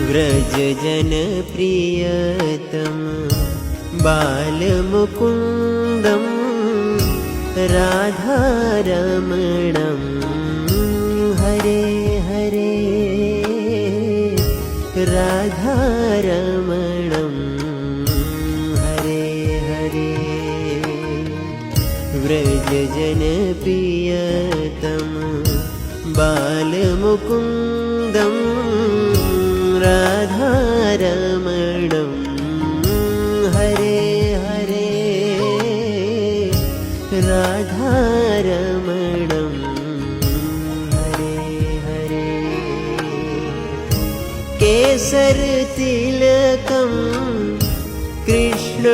व्रजजन प्रियतम बालमुकुन्दं राधारमणं हरे हरे राधारमणं हरे हरे व्रजजन प्रियतम बालमुकुन्दं राधारमणं हरे हरे राधारमणं हरे हरे केसरतिलकं कृष्ण